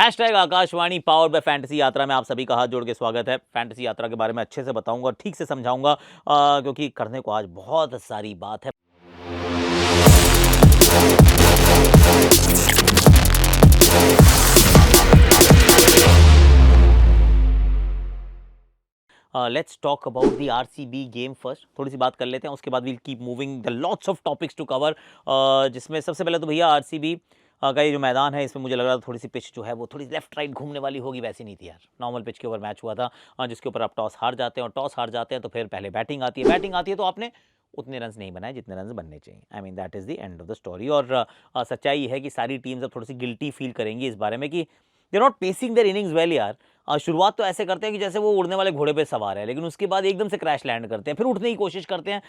Hashtag Akashvani powered by fantasy यात्रा में आप सभी का हाथ जोड़ के स्वागत है। फैंटेसी यात्रा के बारे में अच्छे से बताऊंगा और ठीक से समझाऊंगा क्योंकि करने को आज बहुत सारी बात है। Let's talk about the RCB game first. थोड़ी सी बात कर लेते हैं, उसके बाद we'll keep moving the lots of topics to cover. जिसमें सबसे पहले तो भैया आरसीबी का ये जो मैदान है इसमें मुझे लग रहा था थोड़ी सी पिच जो है वो थोड़ी लेफ्ट राइट घूमने वाली होगी, वैसी नहीं थी यार। नॉर्मल पिच के ऊपर मैच हुआ था जिसके ऊपर आप टॉस हार जाते हैं और टॉस हार जाते हैं तो फिर पहले बैटिंग आती है तो आपने उतने रन नहीं बनाए जितने रन बनने चाहिए। I mean that is the end of the story. और सच्चाई है कि सारी टीम्स अब थोड़ी सी गिल्टी फील करेंगी इस बारे में कि they not pacing their innings well यार। शुरुआत तो ऐसे करते हैं कि जैसे वो उड़ने वाले घोड़े पे सवार है, लेकिन उसके बाद एकदम से क्रैश लैंड करते हैं, फिर उठने की कोशिश करते हैं।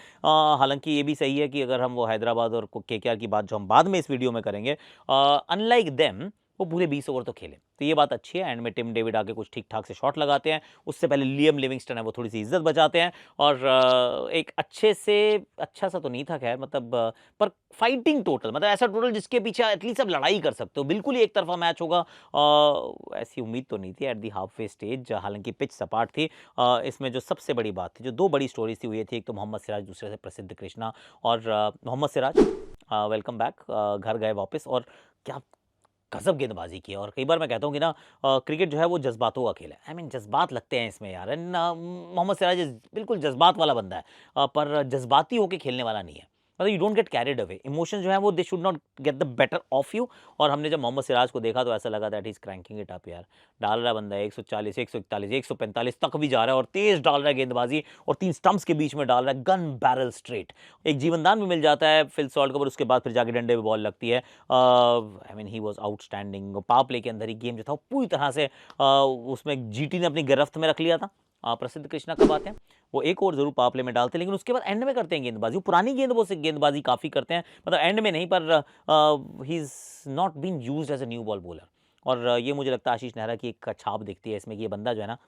हालांकि ये भी सही है कि अगर हम वो हैदराबाद और केकेआर की बात जो हम बाद में इस वीडियो में करेंगे, अनलाइक देम वो पूरे 20 ओवर तो खेले, तो ये बात अच्छी है। एंड में टिम डेविड आके कुछ ठीक ठाक से शॉट लगाते हैं, उससे पहले लियम लिविंगस्टन है वो थोड़ी सी इज्जत बचाते हैं और एक अच्छे से अच्छा सा तो नहीं था खैर, मतलब पर फाइटिंग टोटल, मतलब ऐसा टोटल जिसके पीछे एटलीस्ट आप लड़ाई कर सकते हो। बिल्कुल ही एक तरफा मैच होगा ऐसी उम्मीद तो नहीं थी at the half way stage, हालांकि पिच सपाट थी। इसमें जो सबसे बड़ी बात थी, जो दो बड़ी स्टोरीज थी, वो ये थी एक तो मोहम्मद सिराज, दूसरे से प्रसिद्ध कृष्णा। और मोहम्मद सिराज वेलकम बैक, घर गए वापस और क्या गजब गेंदबाजी की है। और कई बार मैं कहता हूँ कि ना क्रिकेट जो है वो जज्बातों का खेल है। आई मीन जज्बात लगते हैं इसमें यार। एंड मोहम्मद सिराज बिल्कुल जज्बात वाला बंदा है, पर जज्बाती होकर खेलने वाला नहीं है। मतलब you don't get carried away, emotion जो है वो they should not get the better of you. और हमने जब मोहम्मद सिराज को देखा तो ऐसा लगा that is cranking it up यार। डाल रहा है बंदा 140, 141, 145 तक भी जा रहा है और तेज डाल रहा है गेंदबाजी, और 3 स्टंप्स के बीच में डाल रहा है गन बैरल स्ट्रेट। एक जीवनदान भी मिल जाता है फिल सॉल्ट को, पर उसके बाद फिर जाके डंडे पे बॉल लगती है। I mean he was outstanding. Power play के अंदर ही गेम जो था वो पूरी तरह से उसमें जीटी ने अपनी गिरफ्त में रख लिया था। प्रसिद्ध कृष्णा कब आते हैं, वो एक और जरूर पावर प्ले में डालते हैं, लेकिन उसके बाद एंड में करते हैं गेंदबाजी। वो पुरानी गेंदों से गेंदबाजी काफ़ी करते हैं, मतलब एंड में नहीं, पर he is not been used as a new ball bowler. और ये मुझे लगता है आशीष नेहरा की एक छाप दिखती है इसमें कि ये बंदा जो है ना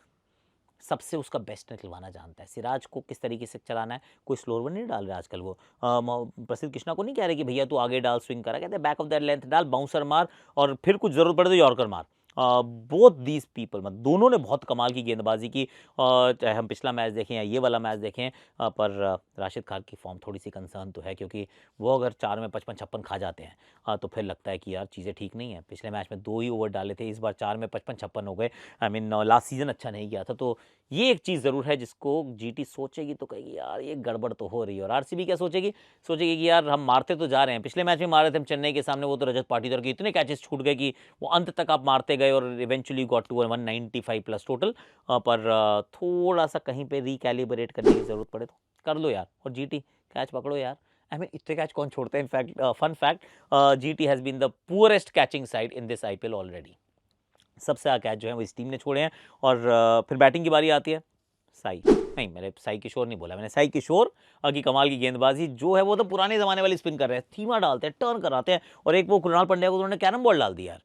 सबसे उसका बेस्ट निकलवाना जानता है। सिराज को किस तरीके से चलाना है, कोई स्लोअर वन नहीं डाल रहा आजकल वो। प्रसिद्ध कृष्णा को नहीं कह रहे कि भैया तू आगे डाल, स्विंग करा, कहते हैं बैक ऑफ दैट लेंथ डाल, बाउंसर मार और फिर कुछ जरूरत पड़े तो यॉर्कर मार। बोथ दीज पीपल, मतलब दोनों ने बहुत कमाल की गेंदबाजी की। चाहे हम पिछला मैच देखें या ये वाला मैच देखें, पर राशिद खान की फॉर्म थोड़ी सी कंसर्न तो है, क्योंकि वो अगर 4 में 55-56 खा जाते हैं तो फिर लगता है कि यार चीज़ें ठीक नहीं है। पिछले मैच में 2 ही ओवर डाले थे, इस बार 4 में 55-56 हो गए। आई मीन लास्ट सीजन अच्छा नहीं किया था, तो ये एक चीज़ ज़रूर है जिसको जीटी सोचेगी तो कहेगी यार ये गड़बड़ तो हो रही है। और आरसीबी क्या सोचेगी, सोचेगी कि यार हम मारते तो जा रहे हैं, पिछले मैच में मारे थे हम चेन्नई के सामने, वो तो रजत पाटीदार के इतने कैचेस छूट गए कि वो अंत तक आप मारते गए और eventually got to 195 plus total. पर थोड़ा सा कहीं पे रिकैलिब्रेट करने की ज़रूरत पड़े तो कर लो यार, और जीटी कैच पकड़ो यार। आई मीन इतने कैच कौन छोड़ते हैं। In fact fun fact, GT has been the poorest catching side in this IPL already. सबसे ज़्यादा कैच जो है वो इस टीम ने छोड़े हैं। और फिर बैटिंग की बारी आती है, साई नहीं, मैंने साई किशोर नहीं बोला, मैंने साई किशोर की कमाल की गेंदबाजी जो है वो तो पुराने ज़माने वाली स्पिन कर रहे हैं, धीमा डालते हैं, टर्न कराते हैं। और एक वो कृणाल पंड्या को उन्होंने कैरम बॉल डाल दिया यार।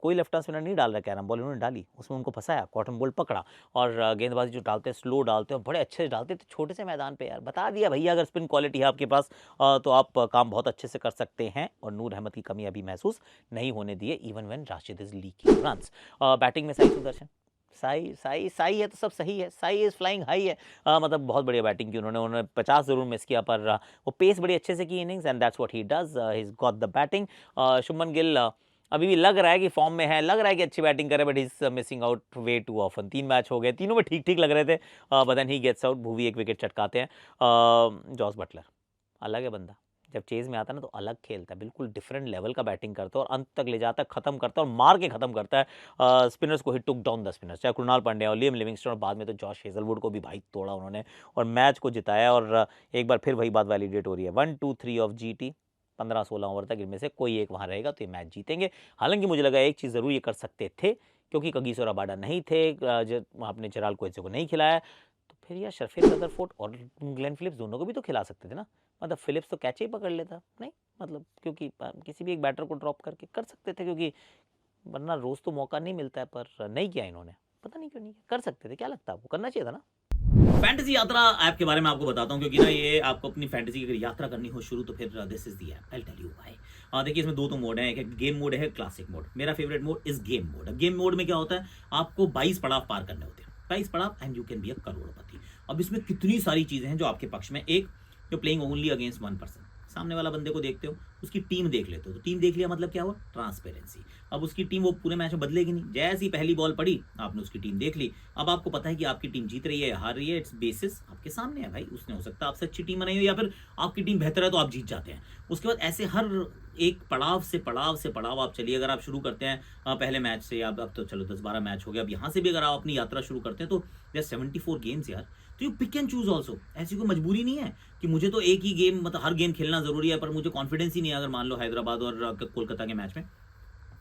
कोई लेफ्ट आर्म स्पिनर नहीं डाल रहा कैरम बॉल, उन्होंने डाली, उसमें उनको फंसाया, कॉटन बॉल पकड़ा। और गेंदबाजी जो डालते हैं स्लो डालते हैं, बड़े अच्छे से डालते थे छोटे से मैदान पे यार। बता दिया भैया अगर स्पिन क्वालिटी है आपके पास तो आप काम बहुत अच्छे से कर सकते हैं। और नूर अहमद की कमी अभी महसूस नहीं होने दिए, even when Rashid is leaking runs. Batting में साई सुदर्शन, साई साई साई है तो सब सही है, साई इज़ फ्लाइंग हाई है। मतलब बहुत बढ़िया बैटिंग की उन्होंने 50 ज़रूर मिस किया, पर वो पेस बड़ी अच्छे से की innings, and that's what he does, he is got the batting. Shubman Gill अभी भी लग रहा है कि फॉर्म में है, लग रहा है कि अच्छी बैटिंग करे, but he is missing out way too often. 3 match हो गए, तीनों में ठीक ठीक लग रहे थे, but then he gets out. Bhuvi एक विकेट चटकाते हैं। जॉस बटलर अलग है बंदा, जब चेज में आता है ना तो अलग खेलता है, बिल्कुल डिफरेंट लेवल का बैटिंग करता है और अंत तक ले जाता है, खत्म करता है और मार के खत्म करता है स्पिनर्स को। ही टुक डाउन द स्पिनर्स, चाहे कृणाल पांड्या और लियम लिविंगस्टन, और बाद में तो जॉश हेजलवुड को भी भाई तोड़ा उन्होंने और मैच को जिताया। और एक बार फिर वही बात वैलिडेट हो रही है, 1, 2, 3 ऑफ जीटी, 15-16 ओवर तक इनमें से कोई एक वहाँ रहेगा तो ये मैच जीतेंगे। हालांकि मुझे लगा एक चीज़ ज़रूर ये कर सकते थे, क्योंकि कगिसो रबाडा नहीं थे, आपने जेराल कोएत्से को नहीं खिलाया, तो फिर यार शर्फेल रदरफोर्ड और ग्लेन फिलिप्स दोनों को भी तो खिला सकते थे ना। मतलब फिलिप्स तो कैच ही पकड़ लेता, नहीं मतलब क्योंकि किसी भी एक बैटर को ड्रॉप करके कर सकते थे, क्योंकि वरना रोज़ तो मौका नहीं मिलता है। पर नहीं किया इन्होंने, पता नहीं क्यों नहीं किया। कर सकते थे, क्या लगता है आपको करना चाहिए था ना। फैंटेसी यात्रा ऐप के बारे में आपको बताता हूँ, क्योंकि ना ये आपको अपनी फैंटेसी की अगर यात्रा करनी हो शुरू, तो फिर this is the app, I will tell you why. देखिए इसमें दो तो मोड है, एक गेम मोड है, क्लासिक मोड। मेरा favourite mode is game mode. Game mode में क्या होता है, आपको 22 पड़ाव पार करने होते हैं, 22 पड़ाव, and you can be a crorepati. अब इसमें कितनी सारी चीजें हैं जो आपके पक्ष में। एक, जो प्लेइंग ओनली अगेंस्ट 1 पर्सन, सामने वाला बंदे को देखते हो, उसकी टीम देख लेते हो, तो टीम देख लिया मतलब क्या हुआ, ट्रांसपेरेंसी। अब उसकी टीम वो पूरे मैच में बदलेगी नहीं, जैसी पहली बॉल पड़ी आपने उसकी टीम देख ली, अब आपको पता है कि आपकी टीम जीत रही है या हार रही है, इट्स बेसिस आपके सामने है भाई। उसने हो सकता है आपसे अच्छी टीम बनाई हो, या फिर आपकी टीम बेहतर है तो आप जीत जाते हैं। उसके बाद ऐसे हर एक पड़ाव से पड़ाव आप चलिए। अगर आप शुरू करते हैं पहले मैच से, अब तो चलो 10-12 मैच हो गया, अब यहाँ से भी अगर आप अपनी यात्रा शुरू करते हैं तो देयर 74 गेम्स यार। तो you pick and choose also. ऐसी कोई मजबूरी नहीं है कि मुझे तो एक ही गेम, मतलब हर गेम खेलना जरूरी है, पर मुझे कॉन्फिडेंस ही नहीं है। अगर मान लो हैदराबाद और कोलकाता के मैच में,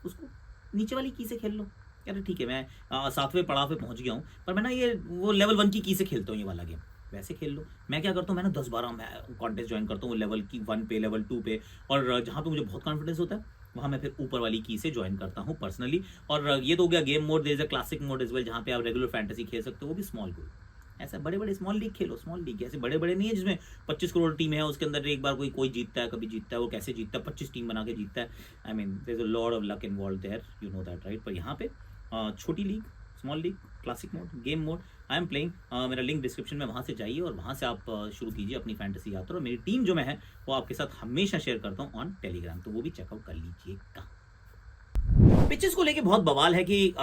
उसको नीचे वाली की से खेल लो यार, ठीक है मैं 7वें पड़ाव पे पहुंच गया हूँ, पर मैं ना ये वो लेवल 1 की से खेलता हूँ ये वाला गेम, वैसे खेल लो। मैं क्या करता हूँ, मैं ना 10-12 कॉन्टेस्ट ज्वाइन करता हूँ लेवल की 1 पे, लेवल 2 पे, और जहाँ पे मुझे बहुत कॉन्फिडेंस होता है वहाँ मैं फिर ऊपर वाली की से ज्वाइन करता हूँ पर्सनली। और ये तो हो गया game mode. There is a classic mode as well, जहाँ पे आप रेगुलर फैंटेसी खेल सकते हो, वो भी स्मॉल गोल। ऐसा बड़े बड़े स्मॉल लीग खेलो, स्मॉल लीग ऐसे बड़े बड़े नहीं है जिसमें 25 करोड़ टीम है, उसके अंदर एक बार कोई जीतता है, कभी जीतता है, वो कैसे जीतता है, 25 टीम बना के जीतता है। I mean there is a lot of luck involve there, you know that right. पर यहाँ पे छोटी league, small league, classic mode, game mode, I am playing. मेरा लिंक डिस्क्रिप्शन में, वहाँ से जाइए और वहाँ से आप शुरू कीजिए अपनी फैंटेसी यात्रा। और मेरी टीम जो मैं है वो आपके साथ हमेशा शेयर करता हूँ ऑन टेलीग्राम, तो वो भी चेकआउट कर लीजिएगा। पिचेस को लेके बहुत बवाल है कि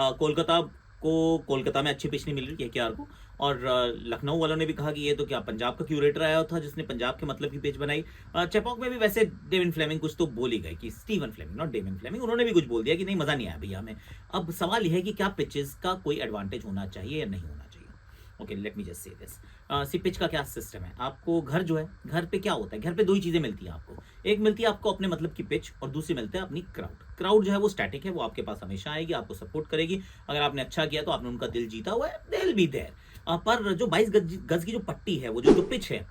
कोलकाता में अच्छी पिच नहीं मिल रही केकेआर को, और लखनऊ वालों ने भी कहा कि ये तो क्या पंजाब का क्यूरेटर आया था जिसने पंजाब के मतलब की पिच बनाई। चेपॉक में भी वैसे डेविन फ्लेमिंग कुछ तो बोल ही गए, कि Stephen Fleming, not Devon Fleming, उन्होंने भी कुछ बोल दिया कि नहीं मजा नहीं आया भैया हमें। अब सवाल यह है कि क्या पिचेस का कोई एडवांटेज होना चाहिए या नहीं होना चाहिए। Okay, let me just say this. See pitch का क्या सिस्टम है, आपको घर जो है, घर पे क्या होता है, घर पे दो ही चीजें मिलती हैं आपको। एक मिलती है आपको अपने मतलब की पिच, और दूसरी मिलती है अपनी क्राउड। क्राउड जो है वो स्टैटिक है, वो आपके पास हमेशा आएगी, आपको सपोर्ट करेगी। अगर आपने अच्छा किया तो आपने उनका दिल जीता हुआ है, दे विल बी देयर। पर जो 22 गज की जो पट्टी है, वो जो पिच है,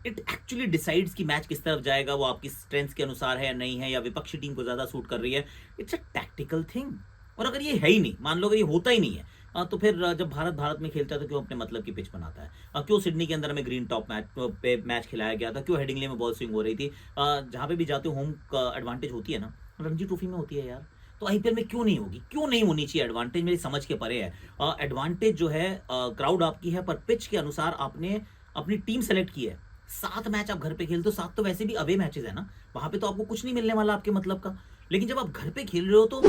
इट एक्चुअली डिसाइड्स कि मैच किस तरफ जाएगा, वो आपकी स्ट्रेंथ के अनुसार है या नहीं है, या विपक्षी टीम को ज्यादा सूट कर रही है। It's a tactical thing. और अगर ये है ही नहीं, मान लो अगर ये होता ही नहीं है, तो फिर जब भारत में खेलता है तो क्यों अपने मतलब की पिच बनाता है। क्यों सिडनी के अंदर हमें ग्रीन टॉप मैच पे मैच खिलाया गया था, क्यों हेडिंगले में बॉल स्विंग हो रही थी। जहाँ पे भी जाते हो होम का एडवांटेज होती है ना, रणजी ट्रॉफी में होती है यार, तो आईपीएल में क्यों नहीं होगी, क्यों नहीं होनी चाहिए एडवांटेज, मेरी समझ के परे है। एडवांटेज जो है क्राउड आपकी है, पर पिच के अनुसार आपने अपनी टीम सेलेक्ट की है। 7 मैच आप घर पे खेलते हो, 7 तो वैसे भी अवे मैचेस है ना, वहां पे तो आपको कुछ नहीं मिलने वाला आपके मतलब का। लेकिन जब आप घर पे खेल रहे हो तो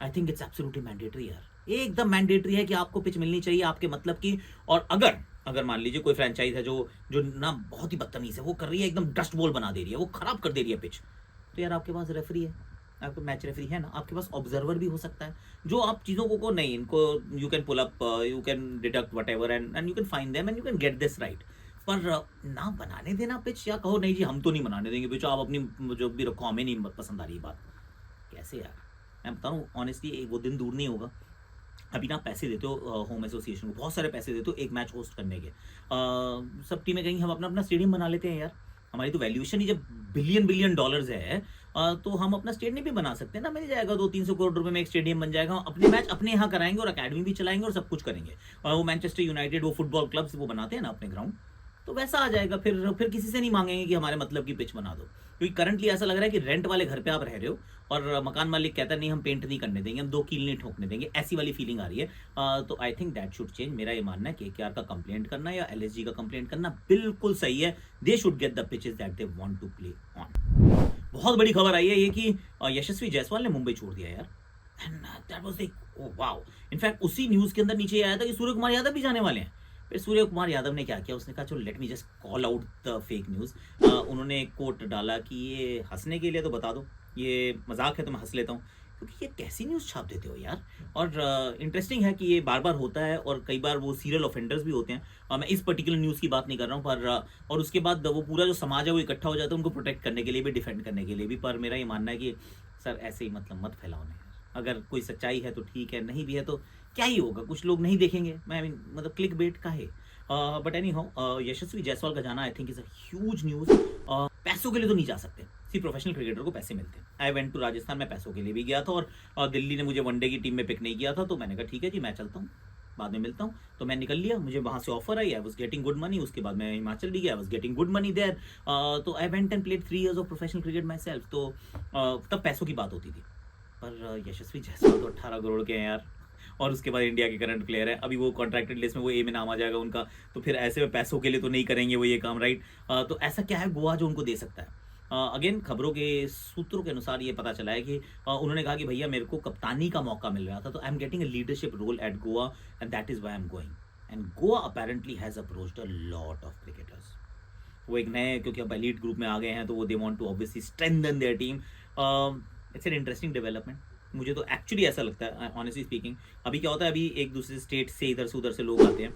I think it's absolutely mandatory यार, एकदम मैंडेटरी है कि आपको पिच मिलनी चाहिए आपके मतलब की। और अगर मान लीजिए कोई फ्रेंचाइज है जो जो ना बहुत ही बदतमीज है, वो कर रही है एकदम डस्ट बॉल बना दे रही है, वो खराब कर दे रही है पिच, तो यार आपके पास रेफरी है, आपको मैच रेफरी है ना, आपके पास ऑब्जर्वर भी हो सकता है, जो आप चीज़ों को नहीं, इनको you can pull up, you can deduct whatever, and you can find them and you can get this right. पर ना बनाने देना पिच, या कहो नहीं जी हम तो नहीं बनाने देंगे पिच, आप अपनी जो भी रखो, हमें नहीं पसंद आ रही बात, कैसे यार। मैं बता रहा हूँ ऑनेस्टली, वो दिन दूर नहीं होगा। अभी ना पैसे देते हो होम एसोसिएशन को, बहुत सारे पैसे देते हो एक मैच होस्ट करने के। सब टीमें कहेंगी हम अपना अपना स्टेडियम बना लेते हैं यार, हमारी तो वैल्यूएशन ही जब बिलियन डॉलर्स है, तो हम अपना स्टेडियम भी बना सकते हैं ना, मिल जाएगा 200-300 करोड़ रुपए में एक स्टेडियम बन जाएगा, हम अपने मैच अपने यहाँ कराएंगे और अकेडमी भी चलाएंगे और सब कुछ करेंगे। और वो मैनचेस्टर यूनाइटेड, वो फुटबॉल क्लब्स वो बनाते हैं ना अपने ग्राउंड, तो वैसा आ जाएगा। फिर किसी से नहीं मांगेंगे कि हमारे मतलब की पिच बना दो, क्योंकि करंटली ऐसा लग रहा है कि रेंट वाले घर पे आप रह रहे हो और मकान मालिक कहता है नहीं हम पेंट नहीं करने देंगे, हम 2 कील नहीं ठोकने देंगे, ऐसी वाली फीलिंग आ रही है। तो I think that should change. मेरा ये मानना है कि केकेआर का कंप्लेंट करना या एलएसजी का कंप्लेंट करना बिल्कुल सही है। They should get the pitches that they want to play on. बहुत बड़ी खबर आई है ये कि यशस्वी जायसवाल ने मुंबई छोड़ दिया यार, and that was like oh wow. In fact उसी न्यूज के अंदर नीचे आया था कि सूर्य कुमार यादव भी जाने वाले हैं। फिर सूर्य कुमार यादव ने क्या किया, उसने कहा चलो late me just call out the fake news. उन्होंने एक कोट डाला कि ये हंसने के लिए तो बता दो, ये मजाक है तो मैं हंस लेता हूँ, क्योंकि ये कैसी न्यूज़ छाप देते हो यार। और इंटरेस्टिंग है कि ये बार बार होता है, और कई बार वो सीरियल ऑफेंडर्स भी होते हैं। मैं इस पर्टिकुलर न्यूज़ की बात नहीं कर रहा हूँ, पर और उसके बाद वो पूरा जो समाज है वो इकट्ठा हो जाता है उनको प्रोटेक्ट करने के लिए भी, डिफेंड करने के लिए भी। पर मेरा ये मानना है कि सर ऐसे ही मतलब मत फैलाओ ना, अगर कोई सच्चाई है तो ठीक है, नहीं भी है तो क्या ही होगा, कुछ लोग नहीं देखेंगे। मैं मतलब क्लिक बेट का है। बट एनी हाउ यशस्वी जायसवाल का जाना I think is a huge news. पैसों के लिए तो नहीं जा सकते, सिर्फ प्रोफेशनल क्रिकेटर को पैसे मिलते हैं। आई वेंट टू राजस्थान, मैं पैसों के लिए भी गया था, और दिल्ली ने मुझे वनडे की टीम में पिक नहीं किया था, तो मैंने कहा ठीक है जी मैं चलता हूँ। बाद में मिलता हूँ। तो मैं निकल लिया, मुझे वहाँ से ऑफर आई, I was getting good money. उसके बाद मैं हिमाचल भी गया, I was getting good money there. तो I went and played 3 years of professional cricket myself. तो तब पैसों की बात होती थी। पर यशस्वी जायसवाल तो 18 करोड़ के हैं यार, और उसके बाद इंडिया के करंट प्लेयर है। अभी वो कॉन्ट्रैक्टेड लिस्ट में वो ए में नाम आ जाएगा उनका, तो फिर ऐसे में पैसों के लिए तो नहीं करेंगे वो ये काम, राइट। तो ऐसा क्या है गोवा जो उनको दे सकता है? अगेन खबरों के सूत्रों के अनुसार ये पता चला है कि उन्होंने कहा कि भैया मेरे को कप्तानी का मौका मिल रहा था, तो I am getting a leadership role at Goa and that is why I am going. And Goa apparently has approached a lot of cricketers. वो एक नए, क्योंकि अब एलीट ग्रुप में आ गए हैं, तो वो they want to obviously strengthen their team. It's an interesting development. मुझे तो एक्चुअली ऐसा लगता है, ऑनेस्टली स्पीकिंग, अभी क्या होता है, अभी एक दूसरे स्टेट से इधर से उधर से लोग आते हैं,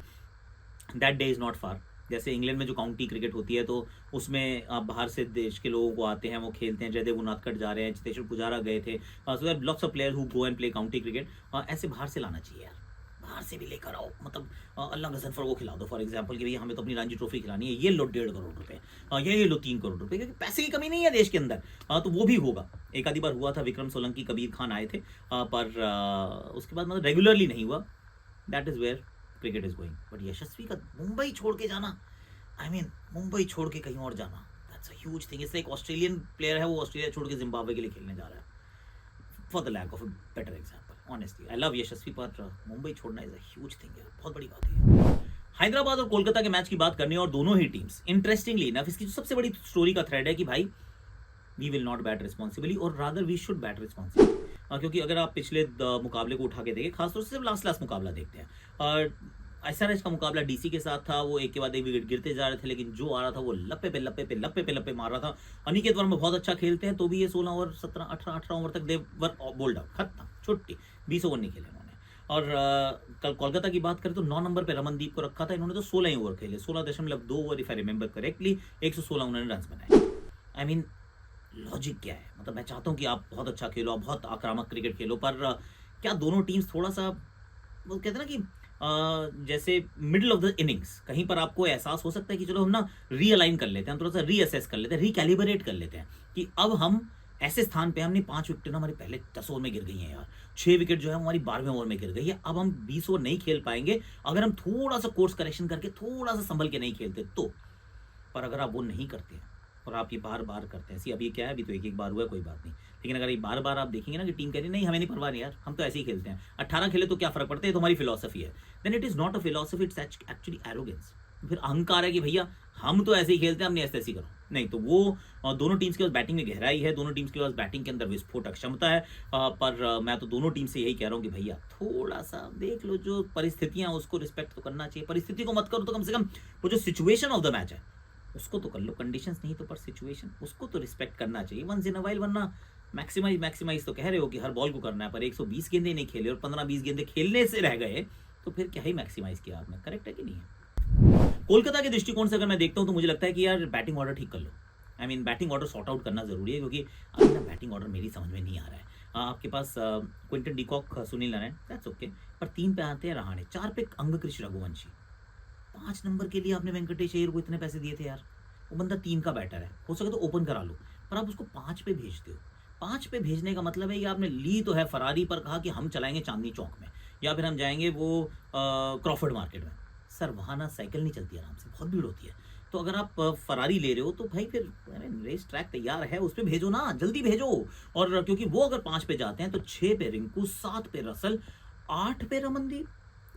that day is not far. जैसे इंग्लैंड में जो काउंटी क्रिकेट होती है, तो उसमें बाहर से देश के लोगों को आते हैं, वो खेलते हैं। जयदेव उनादकट जा रहे हैं, चितेश्वर पुजारा गए थे, so that lots of player who go and play county cricket. ऐसे बाहर से लाना चाहिए यार, बाहर से भी लेकर आओ। मतलब अल्लाह गजनफर को खिला दो फॉर एग्जांपल, कि भैया हमें तो अपनी रणजी ट्रॉफी खिलानी है, ये लो 1.5 करोड़ रुपए, ये लो 3 करोड़ रुपए, क्योंकि पैसे की कमी नहीं है देश के अंदर। तो वो भी होगा। एक आधी बार हुआ था, विक्रम सोलंकी, कबीर खान आए थे, पर उसके बाद मतलब रेगुलरली नहीं हुआ। That is where cricket is going. But Yashasvi का मुंबई छोड़ के जाना, आई मीन मुंबई छोड़ के कहीं और जाना, दैट्स अ ह्यूज थिंग। इससे एक ऑस्ट्रेलियन प्लेयर है, वो ऑस्ट्रेलिया छोड़ के जिम्बाब्वे के लिए खेलने जा रहा है, for the lack of a better example. Honestly I love Yashasvi, पर मुंबई छोड़ना इज अ ह्यूज थिंग यार, बहुत बड़ी बात है। हैदराबाद और कोलकाता के मैच की बात करनी है, और दोनों ही टीम्स इंटरेस्टिंगली इनफ, इसकी जो सबसे बड़ी स्टोरी का थ्रेड है कि भाई we will not bat responsibly, और rather we should bat responsibly. क्योंकि अगर आप पिछले मुकाबले को उठा के देखें, खासतौर से लास्ट मुकाबला देखते हैं, एसआरएच का मुकाबला डीसी के साथ था, वो एक के बाद एक विकेट गिरते जा रहे थे, लेकिन जो आ रहा था वो लप्पे पे मार रहा था। अनिकेत वर्मा बहुत अच्छा खेलते हैं, तो भी ये 16 ओवर 18 ओवर तक दे वर बोल्ड आउट, खत्म, छुट्टी, 20 ओवर नहीं खेले उन्होंने। और कल कोलकाता की बात करें तो 9 नंबर पे रमनदीप को रखा था, इन्होंने तो 16 ही ओवर खेले, 16.2 over if I remember correctly, 116 उन्होंने रन बनाए। आई मीन लॉजिक क्या है? मतलब मैं चाहता हूँ कि आप बहुत अच्छा खेलो, आप बहुत आक्रामक क्रिकेट खेलो, पर क्या दोनों टीम्स थोड़ा सा, वो कहते हैं ना कि जैसे मिडिल ऑफ द इनिंग्स, कहीं पर आपको एहसास हो सकता है कि चलो हम ना रीअलाइन कर लेते हैं, हम थोड़ा सा रीअसेस कर लेते हैं, रिकैलिब्रेट कर लेते हैं, कि अब हम ऐसे स्थान पे, हमने 5 विकेट हमारी पहले 10 ओवर में गिर गई हैं यार, 6 विकेट जो है हमारी 12वें ओवर में गिर गई है, अब हम 20 ओवर नहीं खेल पाएंगे अगर हम थोड़ा सा कोर्स करेक्शन करके थोड़ा सा संभल के नहीं खेलते तो। पर अगर आप वो नहीं करते हैं और आप ये बार बार करते हैं, अभी क्या है, अभी तो एक बार हुआ है, कोई बात नहीं, लेकिन अगर ये बार बार आप देखेंगे ना कि टीम कह रही नहीं हमें नहीं परवाह नहीं यार, हम तो ऐसे ही खेलते हैं, 18 खेले तो क्या फर्क पड़ता है, तो हमारी फिलॉसफी है, then it is not a philosophy, it's actually arrogance. फिर अहंकार है कि भैया हम तो ऐसे ही खेलते हैं, हमने ऐसे ऐसे ही करो, नहीं। तो वो दोनों टीम्स के पास बैटिंग में गहराई है, दोनों टीम्स के पास बैटिंग के अंदर विस्फोटक क्षमता है, पर मैं तो दोनों टीम से यही कह रहा हूँ कि भैया थोड़ा सा देख लो, जो परिस्थितियां उसको रिस्पेक्ट तो करना चाहिए, परिस्थिति को मत करो तो कम से कम वो जो सिचुएशन ऑफ द मैच है उसको तो कर लो, कंडीशंस नहीं तो पर सिचुएशन उसको तो रिस्पेक्ट करना चाहिए वंस इन अ वाइल। वरना मैक्सिमाइज तो कह रहे हो कि हर बॉल को करना है, पर 120 गेंदे नहीं खेले और 15-20 गेंदे खेलने से रह गए, तो फिर क्या ही मैक्सिमाइज किया आपने? करेक्ट है कि नहीं है? कोलकाता के दृष्टिकोण से अगर मैं देखता हूं तो मुझे लगता है कि यार बैटिंग ऑर्डर ठीक कर लो। I mean batting order sort out करना जरूरी है, क्योंकि अभी ना बैटिंग ऑर्डर मेरी समझ में नहीं आ रहा है। आपके पास Quinton de Kock, Sunil Narine, that's okay, पर 3 पे आते हैं रहाणे, 4 पे अंगकृष रघुवंशी, 5 नंबर के लिए आपने वेंकटेश अय्यर को इतने पैसे दिए थे यार, वो बंदा 3 का बैटर है, हो सके तो ओपन करा लो, पर आप उसको 5 पे भेजते हो। 5 पे भेजने का मतलब है कि आपने ली तो है फरारी पर, कहा कि हम चलाएंगे चांदनी चौक में, या फिर हम जाएंगे वो क्रॉफर्ड मार्केट में। सर वहाँ ना साइकिल नहीं चलती आराम से, बहुत भीड़ होती है। तो अगर आप फरारी ले रहे हो तो भाई फिर रेस ट्रैक तैयार है, उस पर भेजो ना, जल्दी भेजो। और क्योंकि वो अगर 5 पे जाते हैं तो 6 पे रिंकू, 7 पे रसल, 8 पे रमनदीप,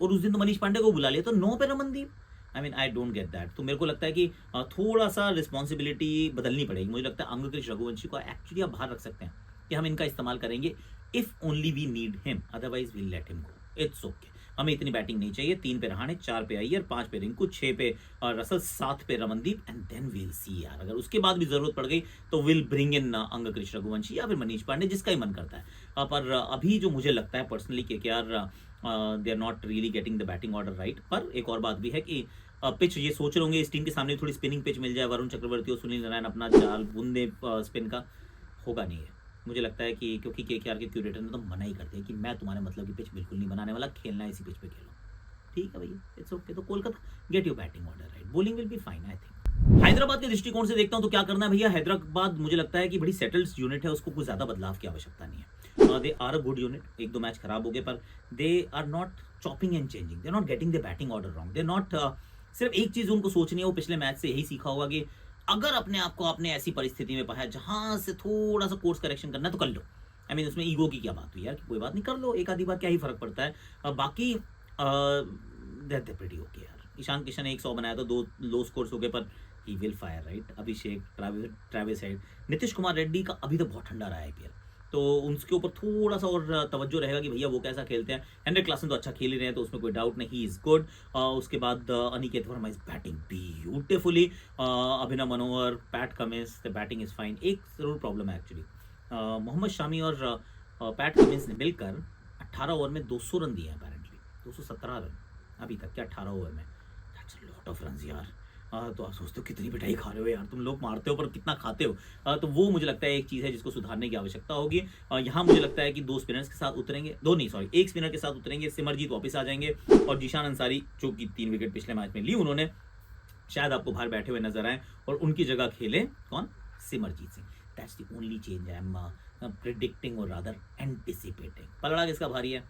और उस दिन तो मनीष पांडे को बुला लिया तो 9 पे Ramandeep. I mean I don't get that. तो मेरे को लगता है कि थोड़ा सा रिस्पॉन्सिबिलिटी बदलनी पड़ेगी। मुझे लगता है अंगकृष रघुवंशी को एक्चुअली आप बाहर रख सकते हैं कि हम इनका इस्तेमाल करेंगे if only we need him, otherwise we'll let him go, it's okay. हमें इतनी बैटिंग नहीं चाहिए। 3 पे रहाणे, 4 पे अय्यर, 5 पे रिंकू, 6 पे रसल, 7 पे रमनदीप, एंड देन वील सी यार, अगर उसके बाद भी जरूरत पड़ गई तो will bring in Angkrish Raghuvanshi या फिर मनीष पांडे, जिसका ही मन करता है। पर अभी जो मुझे लगता है पर्सनली कि यार they are not really getting the batting order right. पर एक और बात भी है कि पिच ये सोच रहे होंगे इस टीम के सामने थोड़ी स्पिनिंग पिच मिल जाए, वरुण चक्रवर्ती और सुनील नारायण अपना जाल बूंदे स्पिन का, होगा नहीं है। मुझे लगता है कि क्योंकि केकेआर के क्यूरेटर ने तो मना ही करते हैं कि मैं तुम्हारे मतलब की पिच बिल्कुल नहीं बनाने वाला, खेलना है इसी पिच पे खेलो, ठीक है भैया, इट्स ओके। तो Kolkata get your batting order right, bowling will be fine I think. Hyderabad के दृष्टिकोण से देखता हूं तो क्या करना है भैया, हैदराबाद मुझे लगता है कि बड़ी सेटल्ड यूनिट है, उसको कुछ ज्यादा बदलाव की आवश्यकता नहीं है। They are a good unit, 1-2 match खराब हो गए पर they are not chopping and changing, they are not getting the batting order wrong, they are not, सिर्फ एक चीज उनको सोचनी है, वो पिछले मैच से यही सीखा होगा कि अगर अपने आप को आपने ऐसी परिस्थिति में पाया जहां से थोड़ा सा कोर्स करेक्शन करना है तो कर लो। आई मीन उसमें ईगो की क्या बात हुई यार, कि कोई बात नहीं, कर लो एक आधी बार, क्या ही फर्क पड़ता है। बाकी दैट प्रीटी ओके यार। ईशान किशन ने 100 बनाया तो 2 लो स्कोर्स हो गए, पर he will fire right. Abhishek, Travis head, Nitish Kumar Reddy का अभी तो बहुत ठंडा रहा है आईपीएल, तो उनके ऊपर थोड़ा सा और तवज्जो रहेगा कि भैया वो कैसा खेलते हैं। हेनरी क्लासन तो अच्छा खेल ही रहे हैं, तो उसमें कोई डाउट नहीं, ही इज गुड। उसके बाद Aniket Verma is batting beautifully, Abhinav Manohar, PAT Cummins, the batting is fine. एक जरूर प्रॉब्लम है एक्चुअली, मोहम्मद शामी और पैट कमिंस ने मिलकर 18 ओवर में 200 रन दिए हैं अपेरेंटली, 217 रन अभी तक के 18 ओवर में। That's a lot of runs यार। तो आप सोचते हो कितनी पिटाई खा रहे हो यार, तुम लोग मारते हो पर कितना खाते हो। तो वो मुझे लगता है एक चीज़ है जिसको सुधारने की आवश्यकता होगी। यहाँ मुझे लगता है कि 2 स्पिनर्स के साथ उतरेंगे, 2 नहीं सॉरी 1 स्पिनर के साथ उतरेंगे, सिमरजीत वापस आ जाएंगे, और जीशान अंसारी जो कि 3 विकेट पिछले मैच में ली उन्होंने, शायद आपको बाहर बैठे हुए नजर आए, और उनकी जगह खेले कौन, Simarjeet Singh. That's the only change I am predicting और रादर एंटिसिपेटिंग। पलड़ा किसका भारी है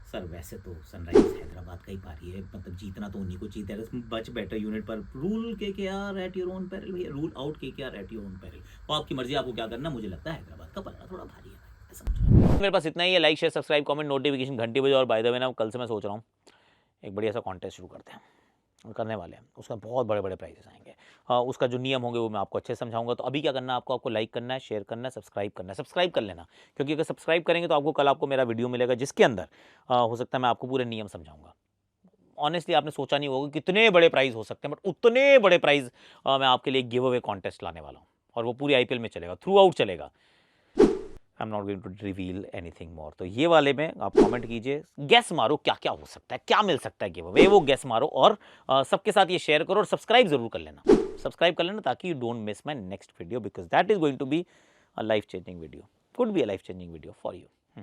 सर? वैसे तो सनराइजर्स हैदराबाद का ही भारी है, मतलब जीतना तो उन्हीं को चाहिए, मच बेटर यूनिट, पर rule KKR at your own peril भैया, rule out KKR at your own peril. तो आपकी मर्जी, आपको क्या करना। मुझे लगता है हैदराबाद का पलड़ा थोड़ा भारी है, ऐसा मुझे। मेरे पास इतना ही है। Like share subscribe comment notification घंटी बजे। और बाय द वे ना, कल से मैं सोच रहा हूँ एक बढ़िया सा कॉन्टेस्ट शुरू करते हैं, करने वाले हैं, उसका बहुत बड़े बड़े प्राइजेस आएंगे। उसका जो नियम होंगे वो मैं आपको अच्छे से समझाऊंगा। तो अभी क्या करना है आपको लाइक करना है, शेयर करना है, सब्सक्राइब करना है। सब्सक्राइब कर लेना, क्योंकि अगर सब्सक्राइब करेंगे तो आपको कल आपको मेरा वीडियो मिलेगा जिसके अंदर हो सकता है मैं आपको पूरे नियम समझाऊंगा। ऑनेस्टली आपने सोचा नहीं होगा कितने बड़े प्राइज हो सकते हैं, बट उतने बड़े प्राइज मैं आपके लिए गिव अवे कॉन्टेस्ट लाने वाला हूँ, और वो पूरी आईपीएल में चलेगा, थ्रू आउट चलेगा। I am not going to reveal anything more. तो ये वाले में आप कमेंट कीजिए, गैस मारो क्या क्या हो सकता है, क्या मिल सकता है गिव अवे, वो गैस मारो, और सबके साथ ये शेयर करो, और सब्सक्राइब जरूर कर लेना, सब्सक्राइब कर लेना, ताकि you don't miss my next video, because that is going to be a life changing video, could be a life changing video for you.